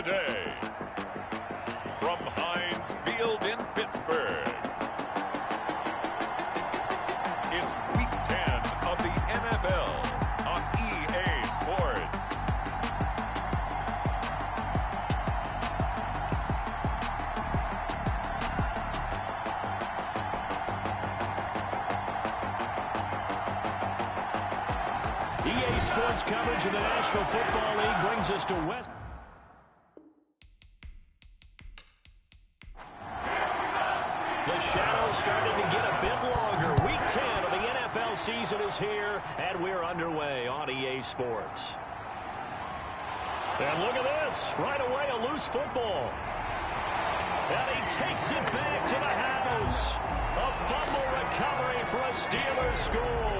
today, from Heinz Field in Pittsburgh, it's Week 10 of the NFL on EA Sports. EA Sports coverage of the National Football League brings us to West. The shadows starting to get a bit longer. Week 10 of the NFL season is here, and we're underway on EA Sports. And look at this. Right away, a loose football. And he takes it back to the house. A fumble recovery for a Steelers score.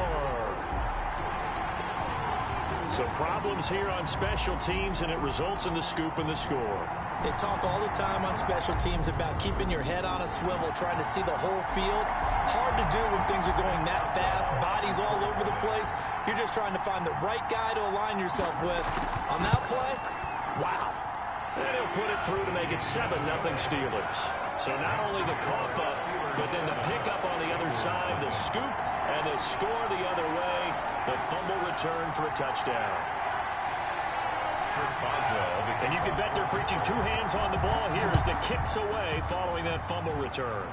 So problems here on special teams, and it results in the scoop and the score. They talk all the time on special teams about keeping your head on a swivel, trying to see the whole field. Hard to do when things are going that fast, bodies all over the place. You're just trying to find the right guy to align yourself with. On that play, wow. And he'll put it through to make it 7-0 Steelers. So not only the cough up, but then the pickup on the other side, the scoop, and the score the other way. The fumble return for a touchdown. And you can bet they're preaching two hands on the ball here as the kick's away following that fumble return.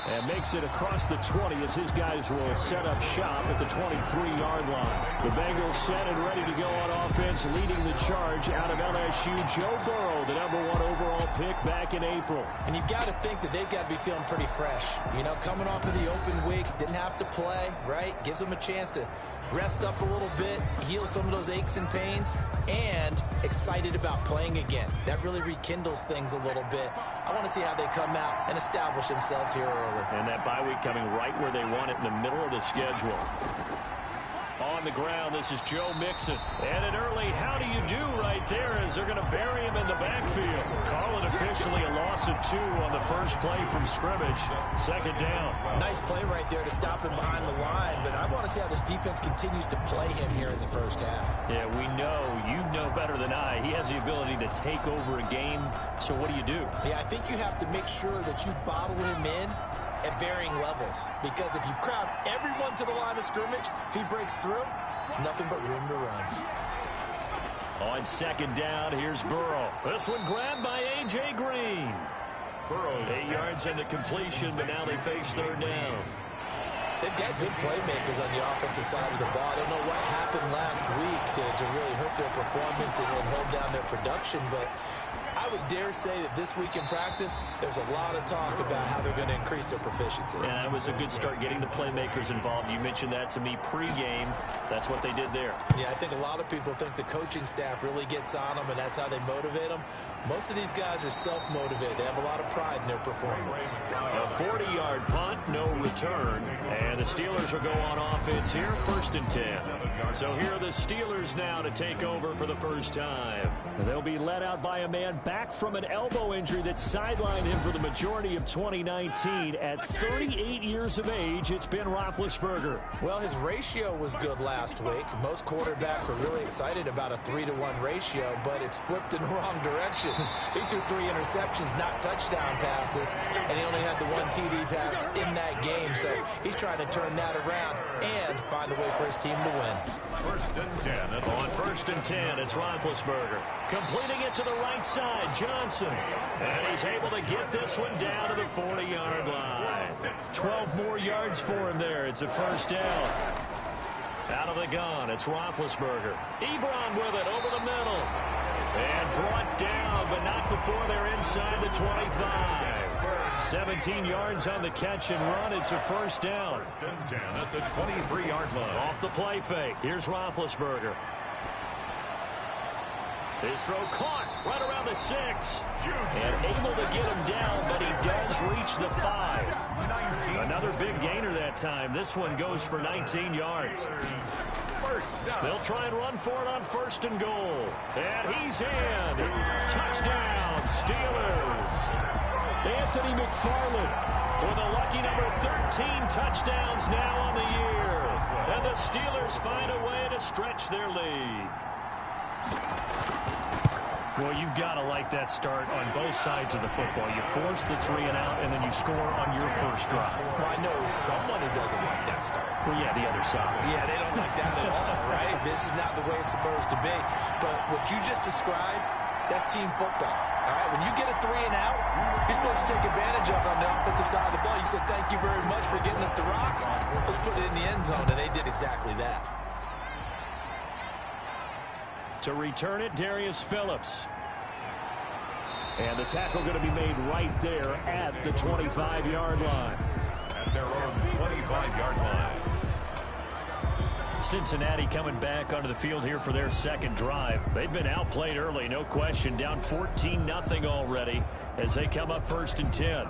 And makes it across the 20 as his guys will set up shop at the 23-yard line. The Bengals set and ready to go on offense, leading the charge out of LSU. Joe Burrow, the #1 overall pick back in April. And you've got to think that they've got to be feeling pretty fresh. You know, coming off of the open week, didn't have to play, right? Gives them a chance to rest up a little bit, heal some of those aches and pains, and excited about playing again. That really rekindles things a little bit. I want to see how they come out and establish themselves here early. And that bye week coming right where they want it, in the middle of the schedule. On the ground, this is Joe Mixon. And an early how do you do right there as they're going to bury him in the backfield. Call it officially a loss of 2 on the first play from scrimmage. Second down. Nice play right there to stop him behind the line, but I want to see how this defense continues to play him here in the first half. Yeah, we know, you know better than I, he has the ability to take over a game. So what do? Yeah, I think you have to make sure that you bottle him in at varying levels, because if you crowd everyone to the line of scrimmage, if he breaks through, there's nothing but room to run. On second down, here's Burrow. This one grabbed by A.J. Green. Burrow 8 yards in the completion, but now they face third down. They've got good playmakers on the offensive side of the ball. I don't know what happened last week to really hurt their performance and hold down their production, but I would dare say that this week in practice, there's a lot of talk about how they're going to increase their proficiency. Yeah, it was a good start getting the playmakers involved. You mentioned that to me pregame. That's what they did there. Yeah, I think a lot of people think the coaching staff really gets on them, and that's how they motivate them. Most of these guys are self-motivated. They have a lot of pride in their performance. A 40-yard punt, no return. And the Steelers will go on offense here, 1st and 10. So here are the Steelers now to take over for the first time. They'll be led out by a man back from an elbow injury that sidelined him for the majority of 2019. At 38 years of age, it's Ben Roethlisberger. Well, his ratio was good last week. Most quarterbacks are really excited about a 3-to-1 ratio, but it's flipped in the wrong direction. He threw 3 interceptions, not touchdown passes, and he only had the 1 TD pass in that game. So he's trying to turn that around and find a way for his team to win. 1st and 10. On 1st and 10, it's Roethlisberger. Completing it to the right side, Johnson. And he's able to get this one down to the 40-yard line. 12 more yards for him there. It's a first down. Out of the gun, it's Roethlisberger. Ebron with it over the middle. And brought down, but not before they're inside the 25. 17 yards on the catch and run. It's a first down. 1st and 10 at the 23-yard line. Off the play fake. Here's Roethlisberger. His throw caught right around the 6. And able to get him down, but he does reach the 5. Another big gainer that time. This one goes for 19 yards. They'll try and run for it on 1st and goal. And he's in. Touchdown, Steelers. Anthony McFarland with a lucky number 13 touchdowns now on the year. And the Steelers find a way to stretch their lead. Well, you've got to like that start on both sides of the football. You force the 3 and out, and then you score on your first drive. Well, I know someone who doesn't like that start. Well, yeah, the other side. Yeah, they don't like that at all, right? This is not the way it's supposed to be. But what you just described, that's team football. All right, when you get a 3 and out, you're supposed to take advantage of it on the offensive side of the ball. You said, thank you very much for getting us the rock. Let's put it in the end zone, and they did exactly that. To return it, Darius Phillips. And the tackle going to be made right there at the 25-yard line. At their own 25-yard line. Cincinnati coming back onto the field here for their second drive. They've been outplayed early, no question. Down 14-0 already as they come up 1st and 10.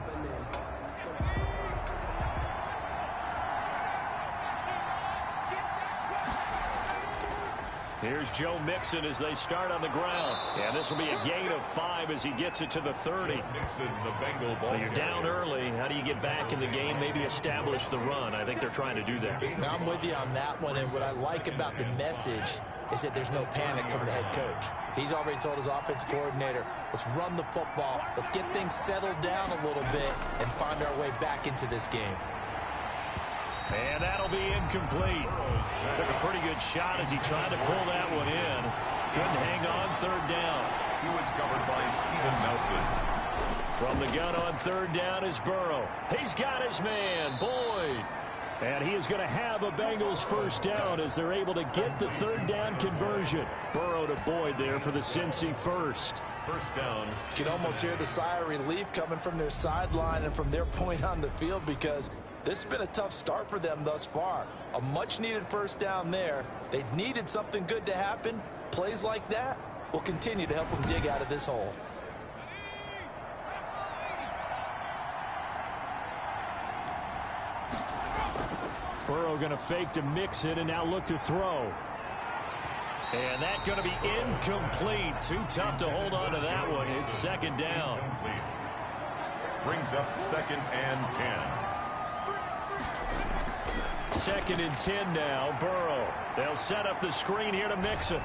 Here's Joe Mixon as they start on the ground. And this will be a gain of 5 as he gets it to the 30. Mixon, the Bengal ball. Well, you're down early. How do you get back in the game? Maybe establish the run. I think they're trying to do that. Now, I'm with you on that one. And what I like about the message is that there's no panic from the head coach. He's already told his offensive coordinator, let's run the football. Let's get things settled down a little bit and find our way back into this game. And that'll be incomplete. Took a pretty good shot as he tried to pull that one in. Couldn't hang on 3rd down. He was covered by Steven Nelson. From the gun on 3rd down is Burrow. He's got his man, Boyd. And he is going to have a Bengals first down as they're able to get the 3rd down conversion. Burrow to Boyd there for the Cincy first. First down. You can almost hear the sigh of relief coming from their sideline and from their point on the field because this has been a tough start for them thus far. A much-needed first down there. They needed something good to happen. Plays like that will continue to help them dig out of this hole. Burrow going to fake to mix it and now look to throw. And that's going to be incomplete. Too tough to hold on to that one. It's 2nd down. Brings up 2nd and 10. 2nd and 10 now. Burrow. They'll set up the screen here to Mixon.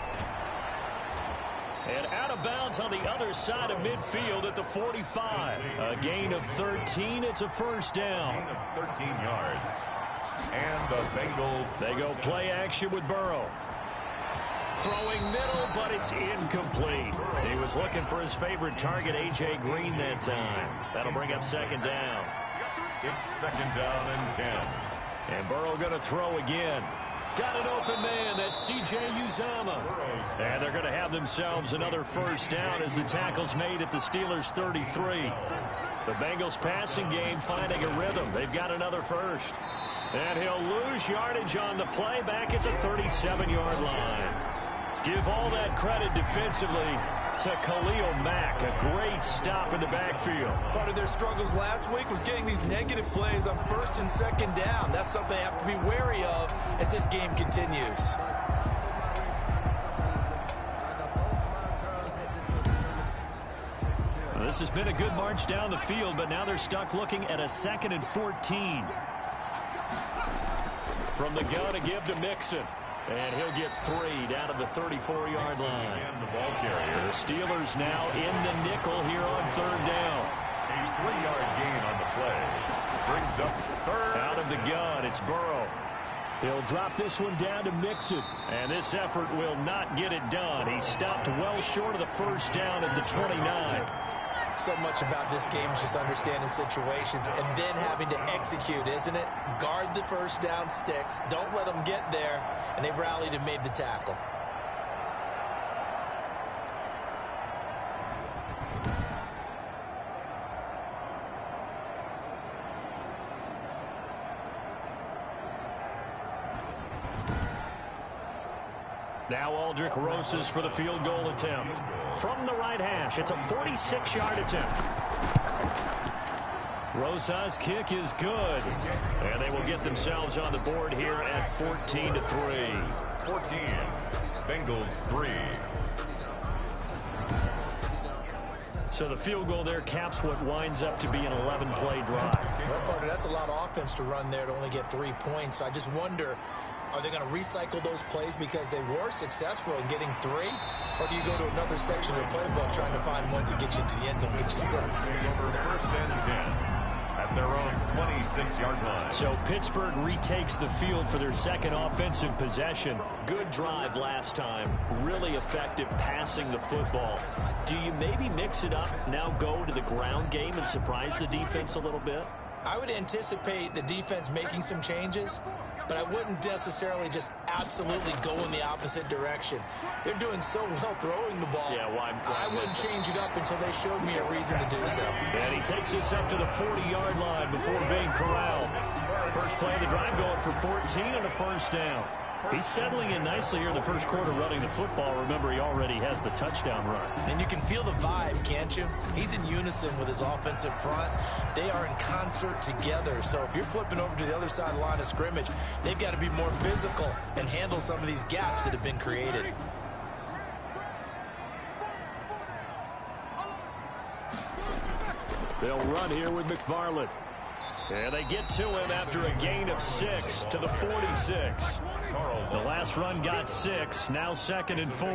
And out of bounds on the other side of midfield at the 45. A gain of 13. It's a first down. Gain of 13 yards. And the Bengals. They go play action with Burrow. Throwing middle, but it's incomplete. He was looking for his favorite target, A.J. Green, that time. That'll bring up 2nd down. It's 2nd down and 10. And Burrow going to throw again. Got an open man. That's C.J. Uzomah. And they're going to have themselves another first down as the tackle's made at the Steelers' 33. The Bengals passing game finding a rhythm. They've got another first. And he'll lose yardage on the play back at the 37-yard line. Give all that credit defensively to Khalil Mack. A great stop in the backfield. Part of their struggles last week was getting these negative plays on 1st and 2nd down. That's something they have to be wary of as this game continues. Well, this has been a good march down the field, but now they're stuck looking at a 2nd and 14. From the gun to give to Mixon. And he'll get 3 down to the 34-yard line. And the ball carrier. The Steelers now in the nickel here on 3rd down. A 3-yard gain on the play. Brings up 3rd. Out of the gun, it's Burrow. He'll drop this one down to Mixon. And this effort will not get it done. He stopped well short of the first down at the 29. So much about this game is just understanding situations and then having to execute, isn't it? Guard the first down sticks. Don't let them get there. And they rallied and made the tackle. Now Aldrich Rosas for the field goal attempt. From the right hash, it's a 46-yard attempt. Rosas' kick is good. And they will get themselves on the board here at 14-3. 14. Bengals 3. So the field goal there caps what winds up to be an 11-play drive. Well, partner, that's a lot of offense to run there to only get 3 points. So I just wonder, are they going to recycle those plays because they were successful in getting 3? Or do you go to another section of the playbook trying to find ones that get you into the end zone, get you 6? Over first and 10 at their own 26-yard line. So Pittsburgh retakes the field for their second offensive possession. Good drive last time. Really effective passing the football. Do you maybe mix it up, now go to the ground game and surprise the defense a little bit? I would anticipate the defense making some changes, but I wouldn't necessarily just absolutely go in the opposite direction. They're doing so well throwing the ball. Yeah, why I wouldn't change it up until they showed me a reason to do so. And he takes us up to the 40-yard line before being corralled. First play of the drive going for 14 and a first down. He's settling in nicely here in the first quarter running the football. Remember, he already has the touchdown run. And you can feel the vibe, can't you? He's in unison with his offensive front. They are in concert together. So if you're flipping over to the other side of the line of scrimmage, they've got to be more physical and handle some of these gaps that have been created. They'll run here with McFarland. And they get to him after a gain of 6 to the 46. The last run got 6. Now 2nd and 4.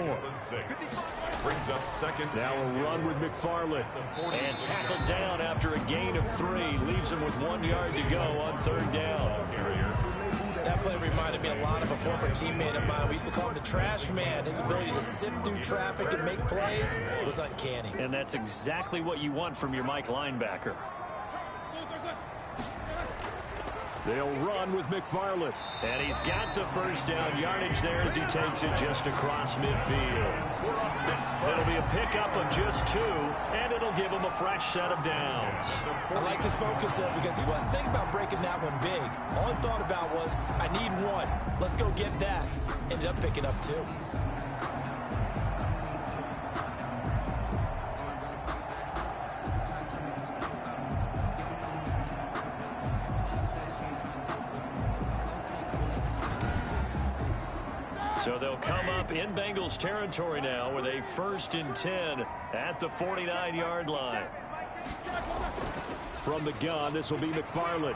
Brings up second. Now a run with McFarland. And tackled down after a gain of 3. Leaves him with 1 yard to go on 3rd down. That play reminded me a lot of a former teammate of mine. We used to call him the trash man. His ability to sift through traffic and make plays was uncanny. And that's exactly what you want from your Mike linebacker. They'll run with McFarland. And he's got the first down yardage there as he takes it just across midfield. It'll be a pickup of just 2, and it'll give him a fresh set of downs. I like his focus there because he wasn't thinking about breaking that one big. All he thought about was, I need 1. Let's go get that. Ended up picking up 2. So they'll come up in Bengals territory now with a 1st and 10 at the 49-yard line. From the gun, this will be McFarland.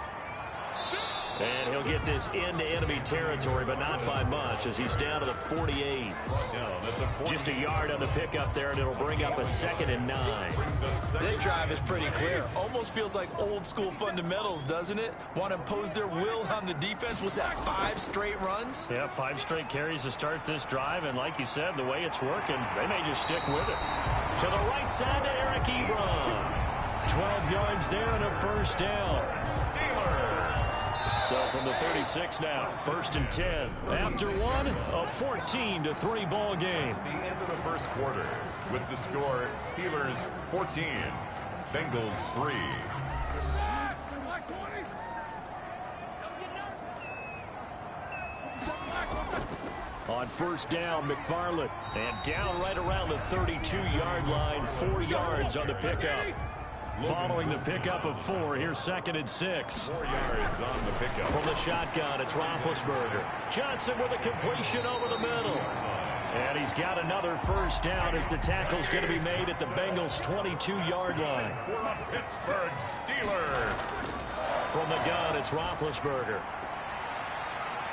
And he'll get this into enemy territory, but not by much as he's down to the 48. Just a yard on the pickup there, and it'll bring up a 2nd and 9. This drive is pretty clear. Almost feels like old school fundamentals, doesn't it? Want to impose their will on the defense. Was that 5 straight runs? Yeah, 5 straight carries to start this drive, and like you said, the way it's working, they may just stick with it. To the right side to Eric Ebron. 12 yards there and a first down. So from the 36 now, 1st and 10. After 1, a 14-3 ball game. The end of the first quarter with the score Steelers 14, Bengals 3. On first down, McFarland. And down right around the 32-yard line, 4 yards on the pickup. Following the pickup of 4, here's 2nd and 6. 4 yards on the pickup. From the shotgun, it's Roethlisberger. Johnson with a completion over the middle. And he's got another first down as the tackle's going to be made at the Bengals' 22-yard line. For a Pittsburgh Steeler. From the gun, it's Roethlisberger.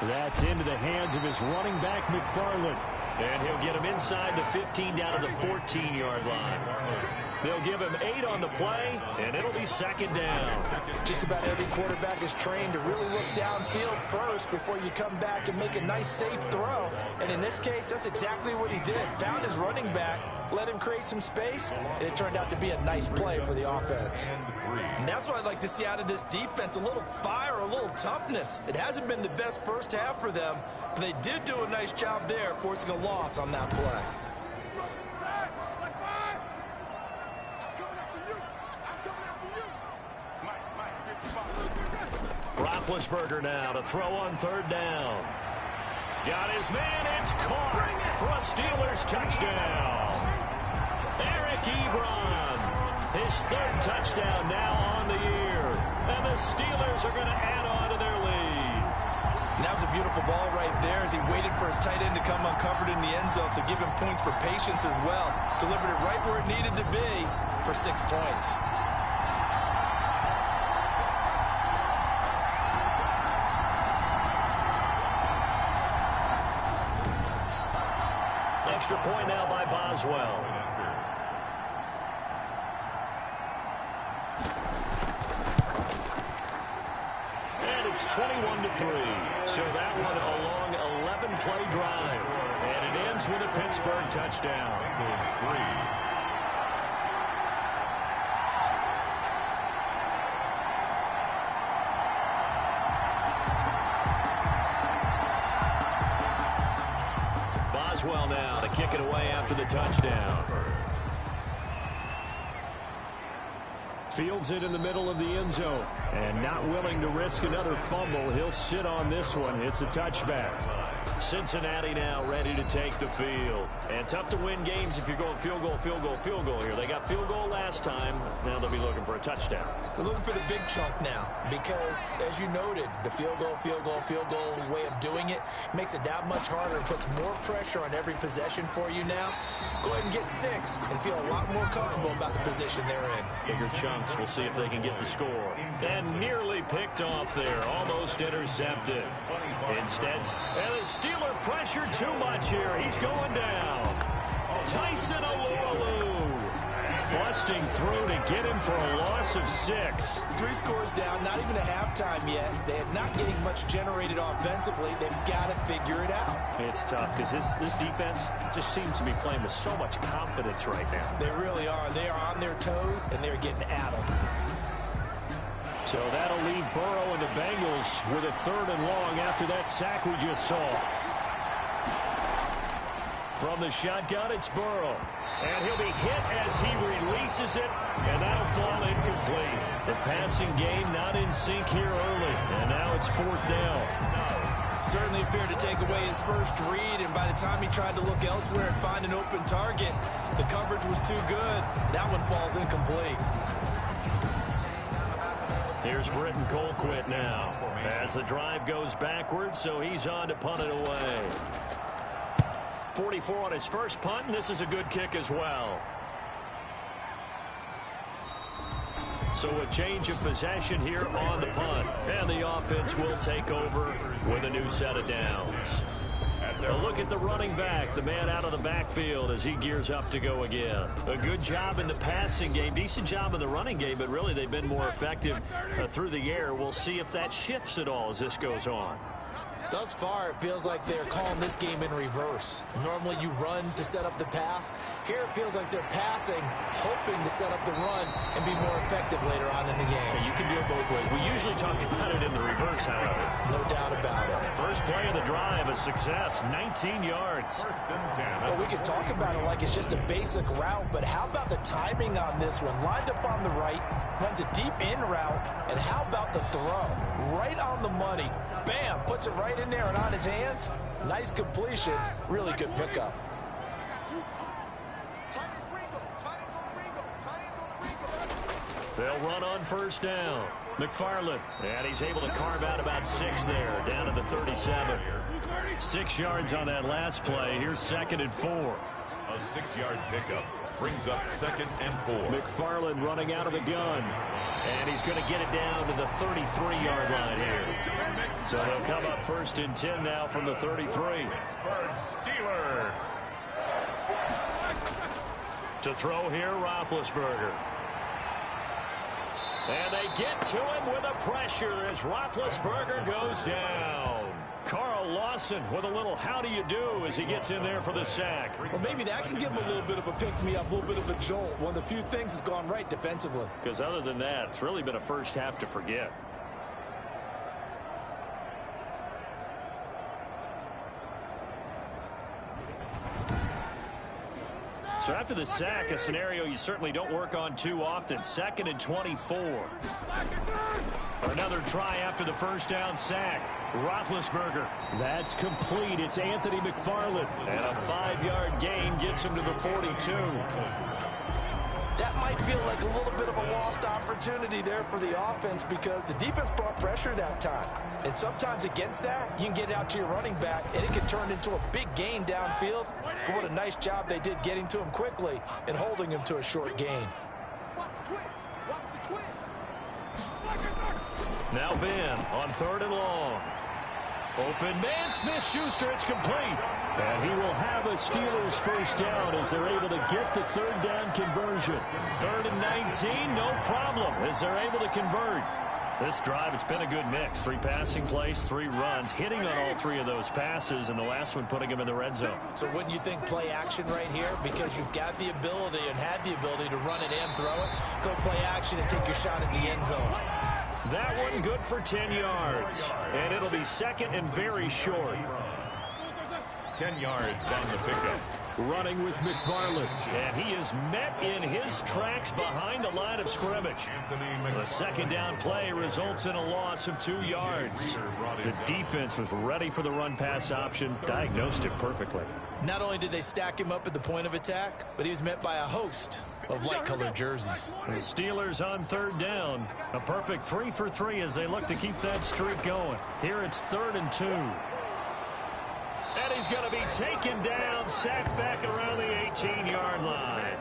That's into the hands of his running back, McFarland. And he'll get him inside the 15 down to the 14-yard line. They'll give him 8 on the play, and it'll be 2nd down. Just about every quarterback is trained to really look downfield first before you come back and make a nice, safe throw. And in this case, that's exactly what he did. Found his running back, let him create some space, and it turned out to be a nice play for the offense. And that's what I'd like to see out of this defense, a little fire, a little toughness. It hasn't been the best first half for them, but they did do a nice job there, forcing a loss on that play. Roethlisberger now to throw on 3rd down. Got his man, it's caught for a Steelers touchdown. Eric Ebron, his 3rd touchdown now on the year. And the Steelers are going to add on to their lead. And that was a beautiful ball right there as he waited for his tight end to come uncovered in the end zone, so give him points for patience as well. Delivered it right where it needed to be for 6 points. Extra point now by Boswell. And it's 21-3. So that one a long 11-play drive. And it ends with a Pittsburgh touchdown. Boswell now to kick it away after the touchdown. Fields it in the middle of the end zone. And not willing to risk another fumble. He'll sit on this one. It's a touchback. Cincinnati now ready to take the field. And tough to win games if you're going field goal, field goal, field goal here. They got field goal last time. Now they'll be looking for a touchdown. They're looking for the big chunk now because, as you noted, the field goal way of doing it makes it that much harder and puts more pressure on every possession for you now. Go ahead and get 6 and feel a lot more comfortable about the position they're in. Bigger chunks. We'll see if they can get the score. And nearly picked off there. Almost intercepted. Instead, and the Steeler pressure too much here. He's going down. Tyson Alualu busting through to get him for a loss of 6. 3 scores down, not even a halftime yet. They are not getting much generated offensively. They've got to figure it out. It's tough because this defense just seems to be playing with so much confidence right now. They really are. They are on their toes, and they're getting at them. So that'll leave Burrow and the Bengals with a 3rd and long after that sack we just saw. From the shotgun, it's Burrow. And he'll be hit as he releases it, and that'll fall incomplete. The passing game not in sync here early, and now it's 4th down. Certainly appeared to take away his first read, and by the time he tried to look elsewhere and find an open target, the coverage was too good. That one falls incomplete. Here's Britton Colquitt now as the drive goes backwards, so he's on to punt it away. 44 on his first punt, and this is a good kick as well. So a change of possession here on the punt, and the offense will take over with a new set of downs. A look at the running back, the man out of the backfield as he gears up to go again. A good job in the passing game, decent job in the running game, but really they've been more effective through the air. We'll see if that shifts at all as this goes on. Thus far, it feels like they're calling this game in reverse. Normally you run to set up the pass. Here it feels like they're passing, hoping to set up the run and be more effective later on in the game. You can do it both ways. We usually talk about it in the reverse, however. No doubt about it. First play of the drive, a success, 19 yards. 1st and 10. Well, we can talk about it like it's just a basic route, but how about the timing on this one? Lined up on the right, runs a deep in route, and how about the throw? Right on the money. Bam, puts it right in there and on his hands. Nice completion. Really good pickup. They'll run on 1st down. McFarland, and he's able to carve out about 6 there, down to the 37. 6 yards on that last play. Here's 2nd and 4. A 6-yard pickup brings up 2nd and 4. McFarland running out of the gun. And he's going to get it down to the 33-yard line here. So they'll come up 1st and 10 now from the 33. Pittsburgh Steelers. To throw here, Roethlisberger. And they get to him with a pressure as Roethlisberger goes down. Carl Lawson with a little how do you do as he gets in there for the sack. Well, maybe that can give him a little bit of a pick-me-up, a little bit of a jolt. One of the few things has gone right defensively. Because other than that, it's really been a first half to forget. So after the sack, a scenario you certainly don't work on too often. 2nd and 24. Another try after the first down sack. Roethlisberger. That's complete. It's Anthony McFarland. And a 5-yard gain gets him to the 42. that might feel like a little bit of a lost opportunity there for the offense because the defense brought pressure that time. And sometimes against that, you can get out to your running back, and it can turn into a big gain downfield. But what a nice job they did getting to him quickly and holding him to a short gain. Now Ben on 3rd and long. Open man, Smith-Schuster, it's complete. And he will have a Steelers first down as they're able to get the 3rd down conversion. 3rd and 19, no problem as they're able to convert. This drive, it's been a good mix. 3 passing plays, 3 runs, hitting on all 3 of those passes, and the last one putting him in the red zone. So wouldn't you think play action right here? Because you've got the ability and had the ability to run it and throw it. Go play action and take your shot at the end zone. That one good for 10 yards. And it'll be 2nd and very short. 10 yards on the pickup. Running with McFarland. And he is met in his tracks behind the line of scrimmage. The 2nd down play results in a loss of 2 yards. The defense was ready for the run-pass option, diagnosed it perfectly. Not only did they stack him up at the point of attack, but he was met by a host of light-colored jerseys. The Steelers on 3rd down. A perfect 3 for 3 as they look to keep that streak going. Here it's 3rd and 2. And he's going to be taken down, sacked back around the 18-yard line.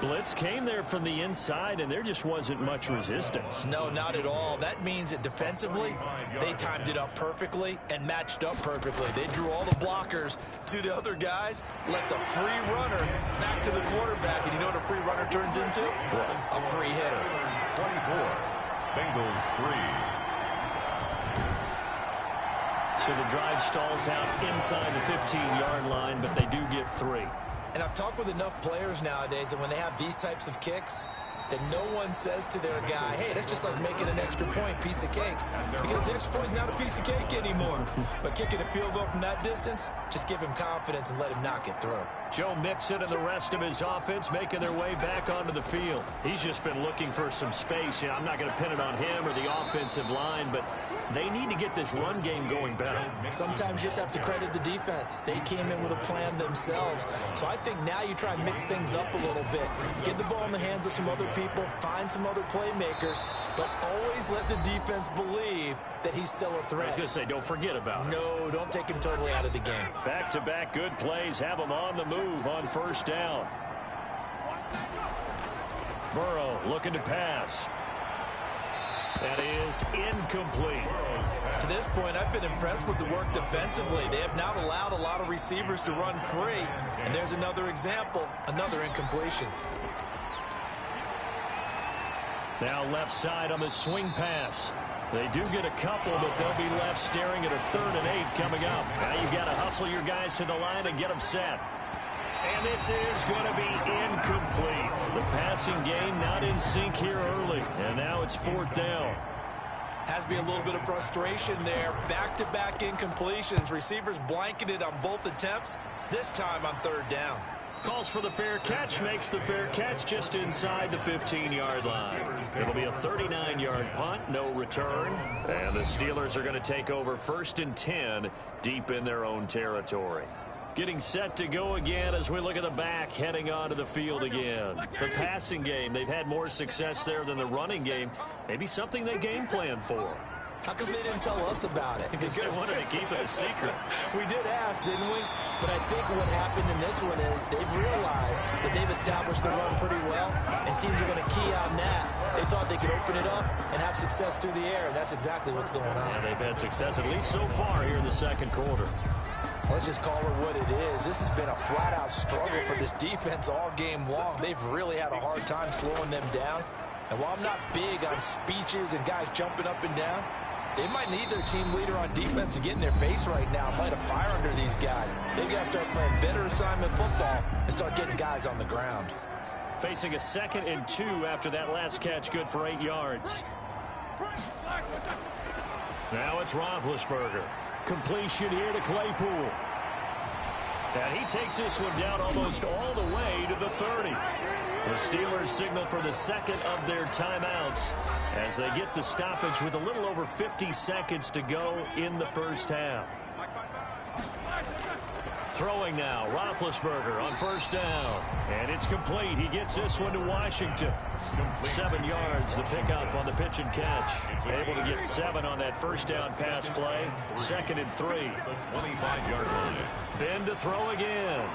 Blitz came there from the inside, and there just wasn't much resistance. No, not at all. That means that defensively, they timed it up perfectly and matched up perfectly. They drew all the blockers to the other guys, left a free runner back to the quarterback. And you know what a free runner turns into? A free hitter. 24, Bengals 3. So the drive stalls out inside the 15-yard line, but they do get 3. And I've talked with enough players nowadays that when they have these types of kicks, that no one says to their guy, hey, that's just like making an extra point, piece of cake. Because the extra point is not a piece of cake anymore. But kicking a field goal from that distance, just give him confidence and let him knock it through. Joe Mixon and the rest of his offense making their way back onto the field. He's just been looking for some space. I'm not going to pin it on him or the offensive line, but they need to get this run game going better. Sometimes you just have to credit the defense. They came in with a plan themselves. So I think now you try and mix things up a little bit. Get the ball in the hands of some other people, find some other playmakers, but always let the defense believe that he's still a threat. I was going to say, don't forget about it. No, don't take him totally out of the game. Back-to-back good plays have him on the move on 1st down. Burrow looking to pass. That is incomplete. To this point, I've been impressed with the work defensively. They have not allowed a lot of receivers to run free. And there's another example, another incompletion. Now left side on the swing pass. They do get a couple, but they'll be left staring at a 3rd and 8 coming up. Now you've got to hustle your guys to the line and get them set. And this is going to be incomplete. The passing game not in sync here early. And now it's 4th down. Has to be a little bit of frustration there. Back-to-back incompletions. Receivers blanketed on both attempts, this time on 3rd down. Calls for the fair catch, makes the fair catch just inside the 15-yard line. It'll be a 39-yard punt, no return. And the Steelers are going to take over 1st and 10 deep in their own territory. Getting set to go again as we look at the back heading onto the field again. The passing game, they've had more success there than the running game. Maybe something they game plan for. How come they didn't tell us about it? Because they wanted to keep it a secret. We did ask, didn't we? But I think what happened in this one is they've realized that they've established the run pretty well, and teams are going to key on that. They thought they could open it up and have success through the air, and that's exactly what's going on. Yeah, they've had success at least so far here in the 2nd quarter. Let's just call it what it is. This has been a flat-out struggle for this defense all game long. They've really had a hard time slowing them down. And while I'm not big on speeches and guys jumping up and down, they might need their team leader on defense to get in their face right now, light a fire under these guys. They've got to start playing better assignment football and start getting guys on the ground. Facing a 2nd and 2 after that last catch, good for 8 yards. Now it's Roethlisberger. Completion here to Claypool. And he takes this one down almost all the way to the 30. The Steelers signal for the 2nd of their timeouts as they get the stoppage with a little over 50 seconds to go in the 1st half. Throwing now, Roethlisberger on first down. And it's complete. He gets this one to Washington. 7 yards, the pickup on the pitch and catch. Able to get 7 on that first down pass play. 2nd and 3. 25-yard line. Ben to throw again.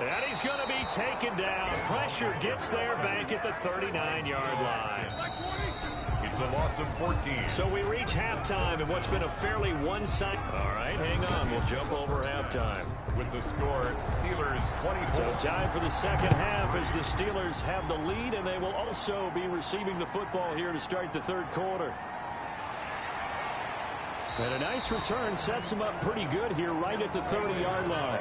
And he's going to be taken down. Pressure gets there back at the 39-yard line. It's a loss of 14. So we reach halftime in what's been a fairly one-sided. All right, hang on. We'll jump over halftime. With the score, Steelers 24. So time for the second half as the Steelers have the lead, and they will also be receiving the football here to start the third quarter. And a nice return sets them up pretty good here right at the 30-yard line.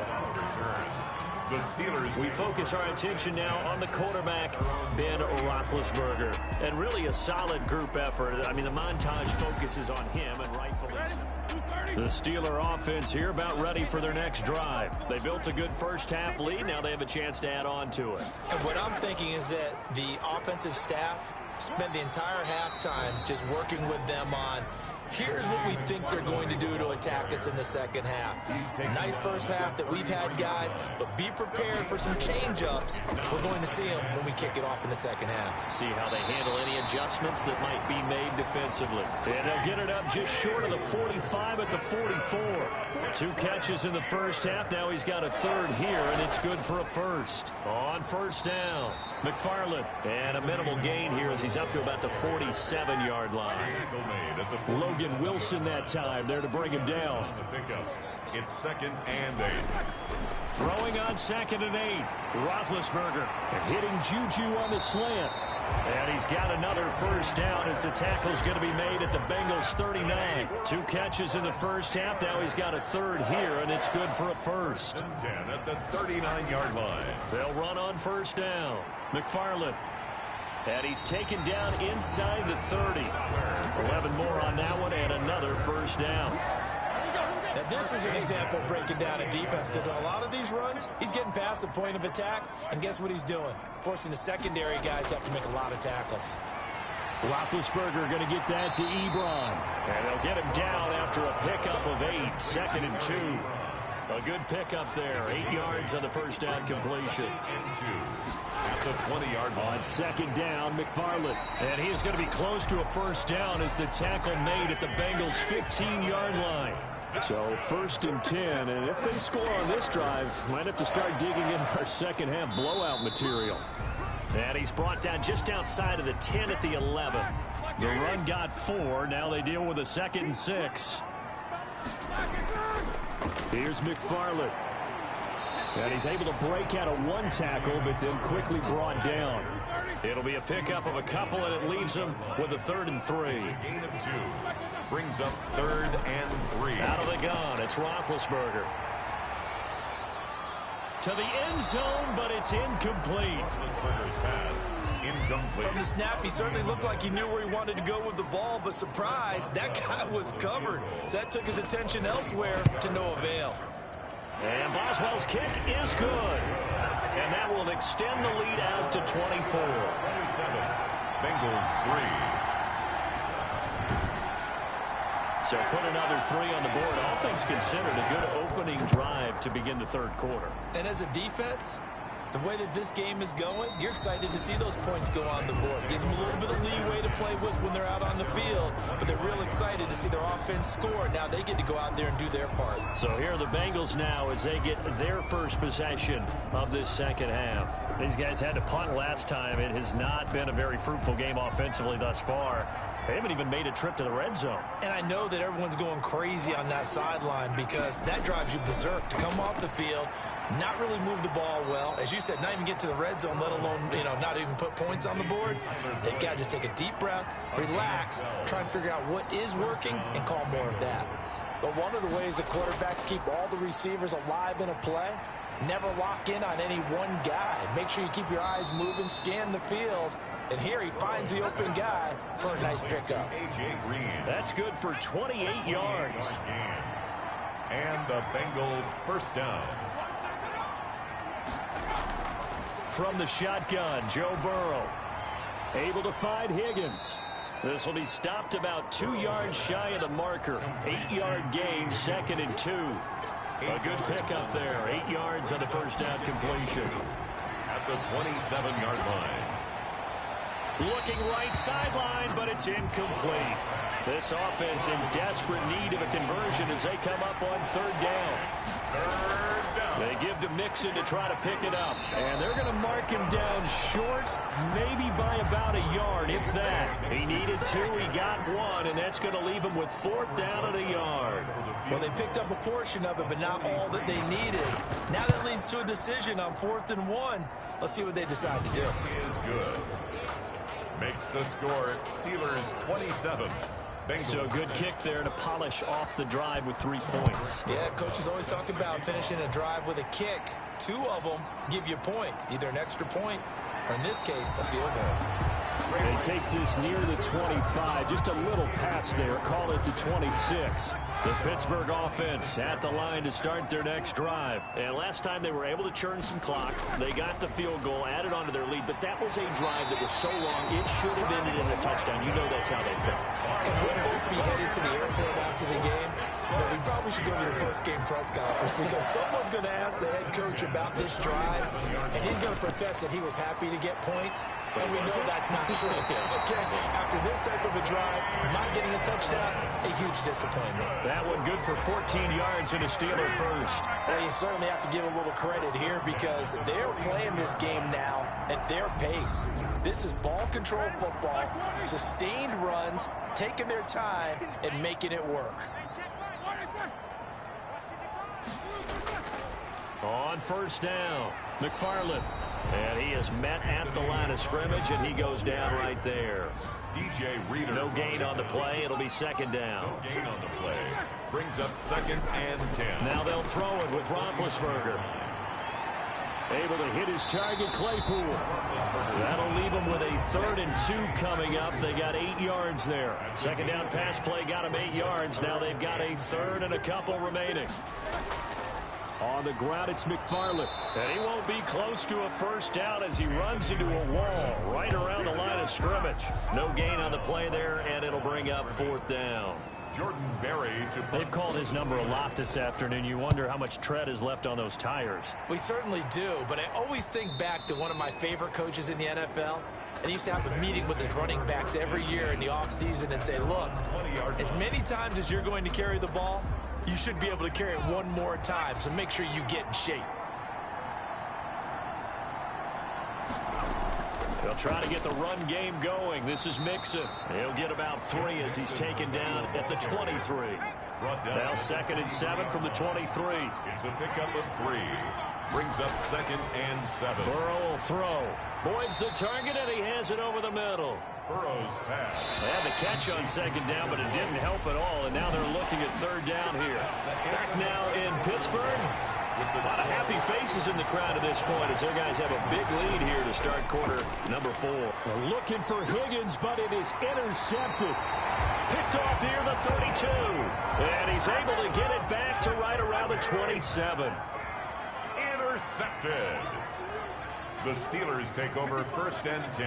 The Steelers. We focus our attention now on the quarterback, Ben Roethlisberger. And really a solid group effort. I mean, the montage focuses on him, and rightfully so. The Steeler offense here about ready for their next drive. They built a good first-half lead. Now they have a chance to add on to it. And what I'm thinking is that the offensive staff spent the entire halftime just working with them on here's what we think they're going to do to attack us in the second half. Nice first half that we've had, guys, but be prepared for some change-ups. We're going to see them when we kick it off in the second half. See how they handle any adjustments that might be made defensively. And they'll get it up just short of the 45 at the 44. 2 catches in the first half. Now he's got a third here, and it's good for a first. On first down, McFarland. And a minimal gain here as he's up to about the 47-yard line. Logan Wilson that time there to bring him down. It's 2nd and 8. Throwing on 2nd and 8. Roethlisberger hitting Juju on the slant. And he's got another first down as the tackle's going to be made at the Bengals 39. 2 catches in the first half. Now he's got a third here, and it's good for a first. 10 at the 39-yard line. They'll run on first down. McFarland. And he's taken down inside the 30. 11 more on that one, and another first down. Now, this is an example of breaking down a defense, because on a lot of these runs, he's getting past the point of attack, and guess what he's doing? Forcing the secondary guys to have to make a lot of tackles. Roethlisberger going to get that to Ebron. And they'll get him down after a pickup of 8. 2nd and 2. A good pickup there. 8 yards on the first down completion. At the 20-yard line. On 2nd down, McFarland. And he is going to be close to a first down as the tackle made at the Bengals' 15-yard line. So 1st and 10, and if they score on this drive, might have to start digging in our second half blowout material. And he's brought down just outside of the 10 at the 11. The run got 4. Now they deal with a 2nd and 6. Here's McFarland. And he's able to break out of 1 tackle, but then quickly brought down. It'll be a pickup of a couple, and it leaves him with a 3rd and 3. Gain of 2. Brings up 3rd and 3. Out of the gun, it's Roethlisberger. To the end zone, but it's incomplete. Roethlisberger's pass incomplete. From the snap, he certainly looked like he knew where he wanted to go with the ball, but surprise, that guy was covered. So that took his attention elsewhere to no avail. And Boswell's kick is good. And that will extend the lead out to 24. 27. Bengals 3. So put another 3 on the board. All things considered, a good opening drive to begin the third quarter. And as a defense, the way that this game is going, you're excited to see those points go on the board. Gives them a little bit of leeway to play with when they're out on the field, but they're real excited to see their offense score. Now they get to go out there and do their part. So here are the Bengals now as they get their first possession of this second half. These guys had to punt last time. It has not been a very fruitful game offensively thus far. They haven't even made a trip to the red zone. And I know that everyone's going crazy on that sideline because that drives you berserk to come off the field, not really move the ball well. As you said, not even get to the red zone, let alone, not even put points on the board. They've got to just take a deep breath, relax, try and figure out what is working and call more of that. But one of the ways the quarterbacks keep all the receivers alive in a play, never lock in on any one guy. Make sure you keep your eyes moving, scan the field. And here he finds the open guy for a nice pickup. That's good for 28 yards. And the Bengal first down. From the shotgun, Joe Burrow. Able to find Higgins. This will be stopped about 2 yards shy of the marker. 8-yard gain, 2nd and 2. A good pickup there. 8 yards on the first down completion. At the 27-yard line. Looking right sideline, but it's incomplete. This offense in desperate need of a conversion as they come up on 3rd down. They give to Mixon to try to pick it up. And they're going to mark him down short, maybe by about a yard, if that. He needed 2, he got 1, and that's going to leave him with 4th down and a yard. Well, they picked up a portion of it, but not all that they needed. Now that leads to a decision on 4th and 1. Let's see what they decide to do. He is good. Makes the score Steelers 27. Bengals. So a good kick there to polish off the drive with 3 points. Yeah, coaches always talk about finishing a drive with a kick. 2 of them give you points, either an extra point or, in this case, a field goal. He takes this near the 25, just a little pass there, call it the 26. The Pittsburgh offense at the line to start their next drive. And last time they were able to churn some clock. They got the field goal, added on to their lead, but that was a drive that was so long, it should have ended in a touchdown. You know that's how they felt. And we'll both be headed to the airport after the game, but we probably should go to the post-game press conference because someone's going to ask the head coach about this drive, and he's going to profess that he was happy to get points, and we know that's not true. Okay, after this type of a drive, not getting a touchdown, a huge disappointment. That one good for 14 yards and a Steeler first. Well, you certainly have to give a little credit here because they're playing this game now at their pace. This is ball control football, sustained runs, taking their time and making it work. On 1st down, McFarland. And he is met at the line of scrimmage, and he goes down right there. DJ Reader. No gain on the play. It'll be 2nd down. No gain on the play. Brings up 2nd and 10. Now they'll throw it with Roethlisberger. Able to hit his target, Claypool. That'll leave him with a 3rd and 2 coming up. They got 8 yards there. 2nd down pass play got him 8 yards. Now they've got a 3rd and a couple remaining. On the ground, it's McFarland. And he won't be close to a 1st down as he runs into a wall right around the line of scrimmage. No gain on the play there, and it'll bring up 4th down. Jordan Berry to... They've called his number a lot this afternoon. You wonder how much tread is left on those tires. We certainly do, but I always think back to one of my favorite coaches in the NFL. And he used to have a meeting with his running backs every year in the offseason and say, look, as many times as you're going to carry the ball, you should be able to carry it one more time, so make sure you get in shape. They'll try to get the run game going. This is Mixon. He'll get about 3 as he's taken down at the 23. Now 2nd and 7 from the 23. It's a pickup of 3. Brings up 2nd and 7. Burrow will throw. Boyd's the target, and he has it over the middle. Burrow's pass. They had the catch on 2nd down, but it didn't help at all, and now they're looking at 3rd down here. Back now in Pittsburgh. A lot of happy faces in the crowd at this point as their guys have a big lead here to start quarter number 4. They're looking for Higgins, but it is intercepted. Picked off near the 32. And he's able to get it back to right around the 27. Intercepted. The Steelers take over 1st and 10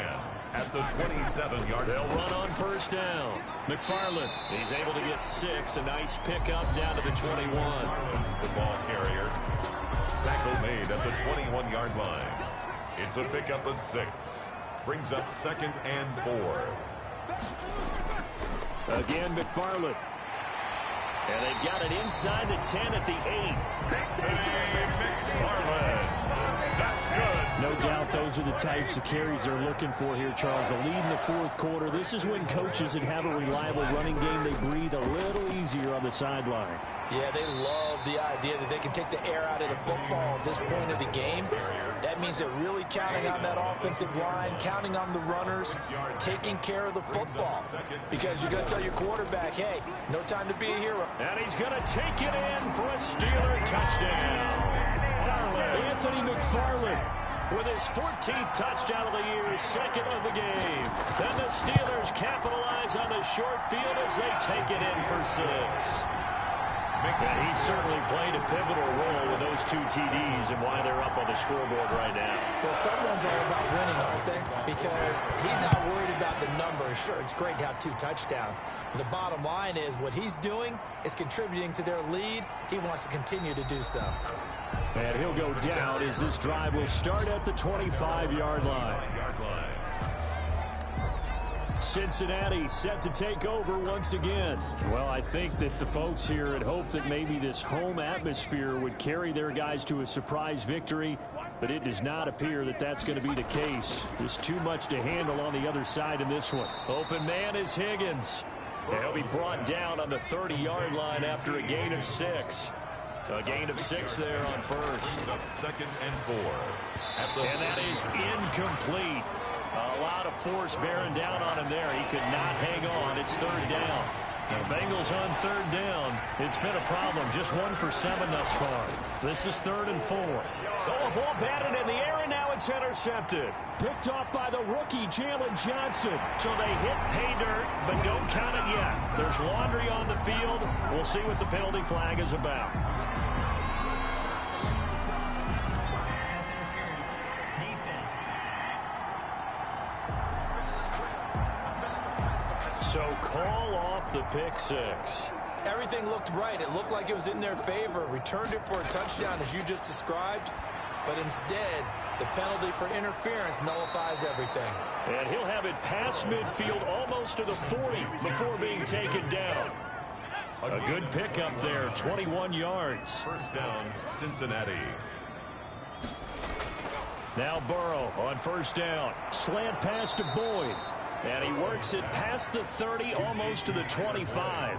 at the 27-yard line. They'll run on 1st down. McFarland, he's able to get 6. A nice pickup down to the 21. The ball carrier. Tackle made at the 21-yard line. It's a pickup of 6. Brings up 2nd and 4. Again, McFarland. And they've got it inside the 10 at the 8. McFarland. That's good. No doubt those are the types of carries they're looking for here, Charles. The lead in the 4th quarter. This is when coaches that have a reliable running game, they breathe a little easier on the sideline. Yeah, they love the idea that they can take the air out of the football at this point of the game. That means they're really counting on that offensive line, counting on the runners, taking care of the football. Because you're going to tell your quarterback, hey, no time to be a hero. And he's going to take it in for a Steeler touchdown. Anthony McFarland with his 14th touchdown of the year, 2nd of the game. Then the Steelers capitalize on the short field as they take it in for 6. And he's certainly played a pivotal role with those 2 TDs and why they're up on the scoreboard right now. Well, someone's all about winning, aren't they? Because he's not worried about the numbers. Sure, it's great to have 2 touchdowns. But the bottom line is what he's doing is contributing to their lead. He wants to continue to do so. And he'll go down as this drive will start at the 25-yard line. Cincinnati set to take over once again. Well, I think that the folks here had hoped that maybe this home atmosphere would carry their guys to a surprise victory, but it does not appear that that's going to be the case. There's too much to handle on the other side in this one. Open man is Higgins. He'll be brought down on the 30-yard line after a gain of 6. A gain of 6 there on first. 2nd and 4. And that is incomplete. A lot of force bearing down on him there. He could not hang on. It's 3rd down. The Bengals on 3rd down. It's been a problem. Just 1 for 7 thus far. This is 3rd and 4. Oh, a ball batted in the air, and now it's intercepted. Picked off by the rookie, Jalen Johnson. So they hit pay dirt, but don't count it yet. There's laundry on the field. We'll see what the penalty flag is about. So call off the pick 6. Everything looked right. It looked like it was in their favor. Returned it for a touchdown, as you just described. But instead, the penalty for interference nullifies everything. And he'll have it past midfield almost to the 40 before being taken down. A good pickup there, 21 yards. 1st down, Cincinnati. Now Burrow on 1st down. Slant pass to Boyd. And he works it past the 30, almost to the 25.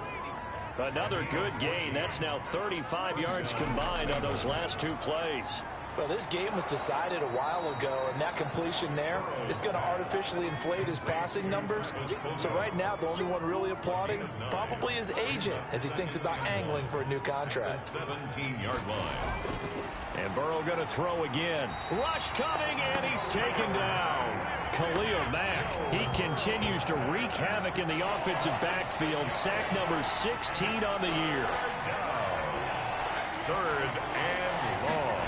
Another good gain. That's now 35 yards combined on those last 2 plays. Well, this game was decided a while ago, and that completion there is going to artificially inflate his passing numbers. So right now, the only one really applauding probably his agent as he thinks about angling for a new contract. 17-yard line. And Burrow going to throw again. Rush coming, and he's taken down. Khalil Mack, he continues to wreak havoc in the offensive backfield. Sack number 16 on the year. 3rd and long.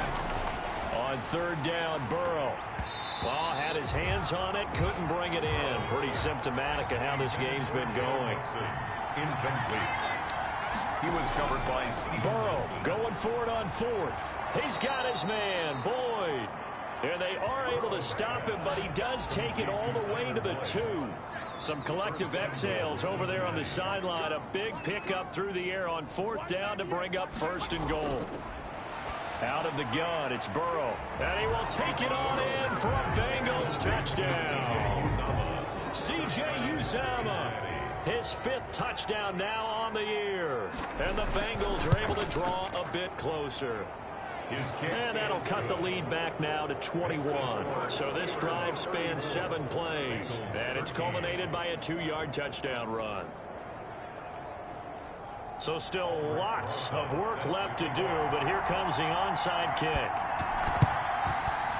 On 3rd down, Burrow. Well, had his hands on it, couldn't bring it in. Pretty symptomatic of how this game's been going. Incomplete. He was covered by Steve. Burrow going for it on 4th. He's got his man, Boyd. And they are able to stop him, but he does take it all the way to the 2. Some collective exhales over there on the sideline. A big pickup through the air on 4th down to bring up 1st and goal. Out of the gun, it's Burrow. And he will take it on in for a Bengals touchdown. C.J. Uzomah, his 5th touchdown now on the year. And the Bengals are able to draw a bit closer. And that'll cut the lead back now to 21. So this drive spans 7 plays. And it's culminated by a 2-yard touchdown run. So still lots of work left to do, but here comes the onside kick.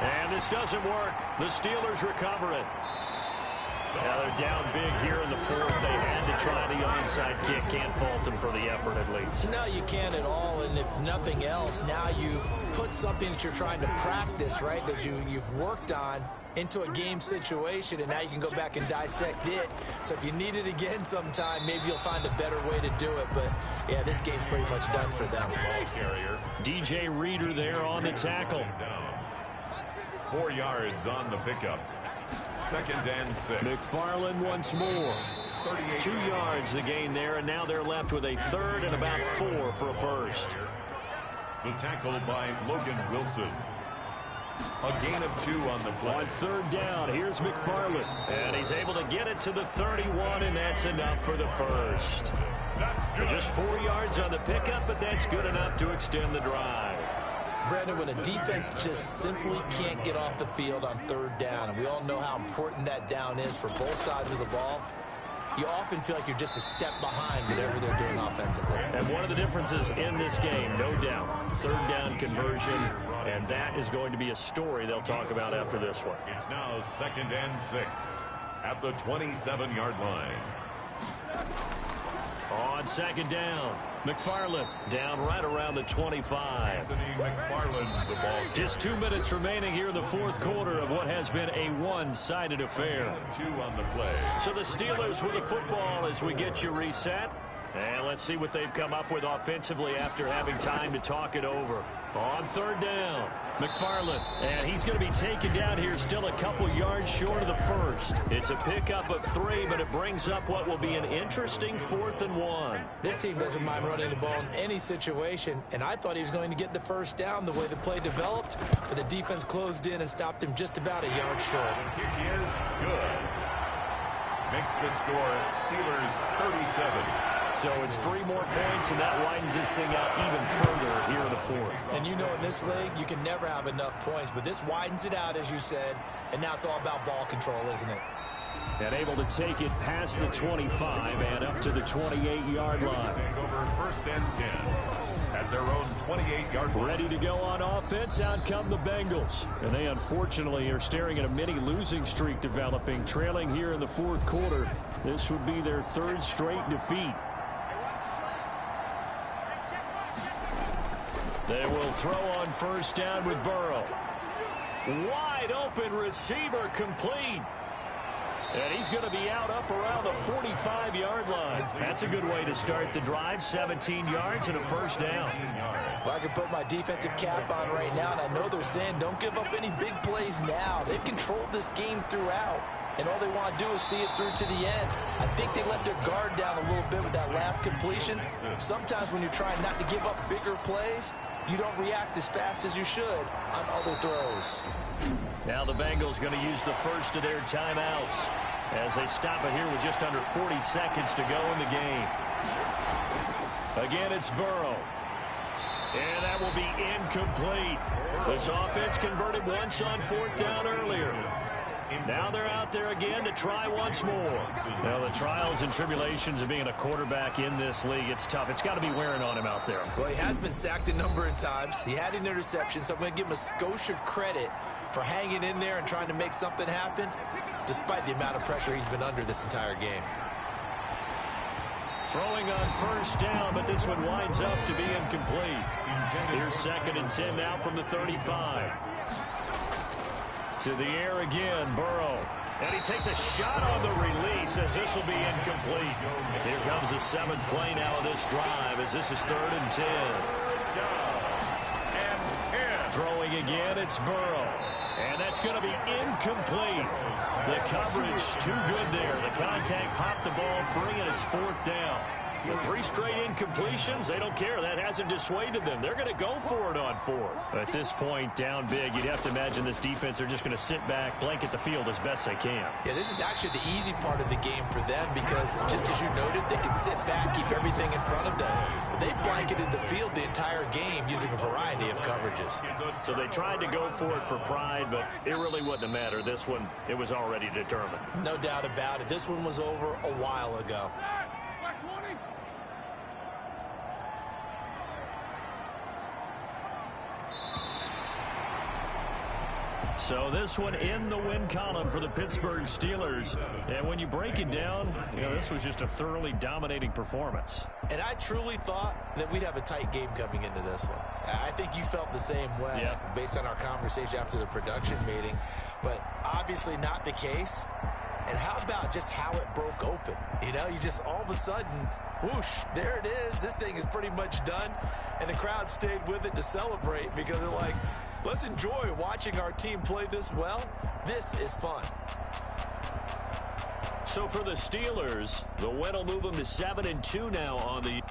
And this doesn't work. The Steelers recover it. Now they're down big here in the 4th. They had to try the onside kick. Can't fault them for the effort at least. No, you can't at all. And if nothing else, now you've put something that you're trying to practice, right, that you've worked on into a game situation, and now you can go back and dissect it. So if you need it again sometime, maybe you'll find a better way to do it. But, yeah, this game's pretty much done for them. DJ Reader there on the tackle. 4 yards on the pickup. 2nd and 6. McFarland once more. 2 yards the gain there, and now they're left with a 3rd and about 4 for a 1st. The tackle by Logan Wilson. A gain of 2 on the play. On 3rd down, here's McFarland. And he's able to get it to the 31, and that's enough for the 1st. Just 4 yards on the pickup, but that's good enough to extend the drive. Brandon, when a defense just simply can't get off the field on 3rd down, and we all know how important that down is for both sides of the ball, you often feel like you're just a step behind whatever they're doing offensively. And one of the differences in this game, no doubt, 3rd down conversion, and that is going to be a story they'll talk about after this one. It's now 2nd and 6 at the 27-yard line. On 2nd down, McFarland down right around the 25. Anthony McFarland, the ball. Just 2 minutes remaining here in the fourth quarter of what has been a one-sided affair. 2 on the play. So the Steelers with the football as we get you reset. And let's see what they've come up with offensively after having time to talk it over. On third down, McFarland, and he's going to be taken down here still a couple yards short of the first. It's a pickup of 3, but it brings up what will be an interesting 4th and 1. This team doesn't mind running the ball in any situation, and I thought he was going to get the first down the way the play developed, but the defense closed in and stopped him just about a yard short. Here he is. Good. Makes the score Steelers 37. So it's 3 more points, and that widens this thing out even further here in the fourth. And you know in this league, you can never have enough points, but this widens it out, as you said, and now it's all about ball control, isn't it? And able to take it past the 25 and up to the 28-yard line. Take over 1st and 10 at their own 28-yard line. Ready to go on offense. Out come the Bengals. And they unfortunately are staring at a mini losing streak developing, trailing here in the fourth quarter. This would be their 3rd straight defeat. They will throw on 1st down with Burrow. Wide open receiver complete. And he's going to be out up around the 45-yard line. That's a good way to start the drive. 17 yards and a 1st down. Well, I can put my defensive cap on right now, and I know they're saying don't give up any big plays now. They've controlled this game throughout, and all they want to do is see it through to the end. I think they let their guard down a little bit with that last completion. Sometimes when you're trying not to give up bigger plays, you don't react as fast as you should on other throws. Now the Bengals going to use the first of their timeouts as they stop it here with just under 40 seconds to go in the game. Again, it's Burrow. And that will be incomplete. This offense converted once on 4th down earlier. Now they're out there again to try once more. Now the trials and tribulations of being a quarterback in this league, it's tough. It's got to be wearing on him out there. Well, he has been sacked a number of times. He had an interception, so I'm going to give him a skosh of credit for hanging in there and trying to make something happen, despite the amount of pressure he's been under this entire game. Throwing on 1st down, but this one winds up to be incomplete. Here's 2nd and 10 now from the 35. To the air again, Burrow. And he takes a shot on the release as this will be incomplete. Here comes the 7th play now of this drive as this is 3rd and 10. Throwing again, it's Burrow. And that's going to be incomplete. The coverage too good there. The contact popped the ball free, and it's 4th down. The 3 straight incompletions, they don't care. That hasn't dissuaded them. They're going to go for it on 4th. At this point, down big, you'd have to imagine this defense are just going to sit back, blanket the field as best they can. Yeah, this is actually the easy part of the game for them because, just as you noted, they can sit back, keep everything in front of them. But they blanketed the field the entire game using a variety of coverages. So they tried to go for it for pride, but it really wouldn't have mattered. This one, it was already determined. No doubt about it. This one was over a while ago. So this one in the win column for the Pittsburgh Steelers. And when you break it down, you know, this was just a thoroughly dominating performance. And I truly thought that we'd have a tight game coming into this one. I think you felt the same way based on our conversation after the production meeting. But obviously not the case. And how about just how it broke open? You know, you just all of a sudden, whoosh, there it is. This thing is pretty much done. And the crowd stayed with it to celebrate because they're like, let's enjoy watching our team play this well. This is fun. So for the Steelers, the win will move them to 7-2 now on the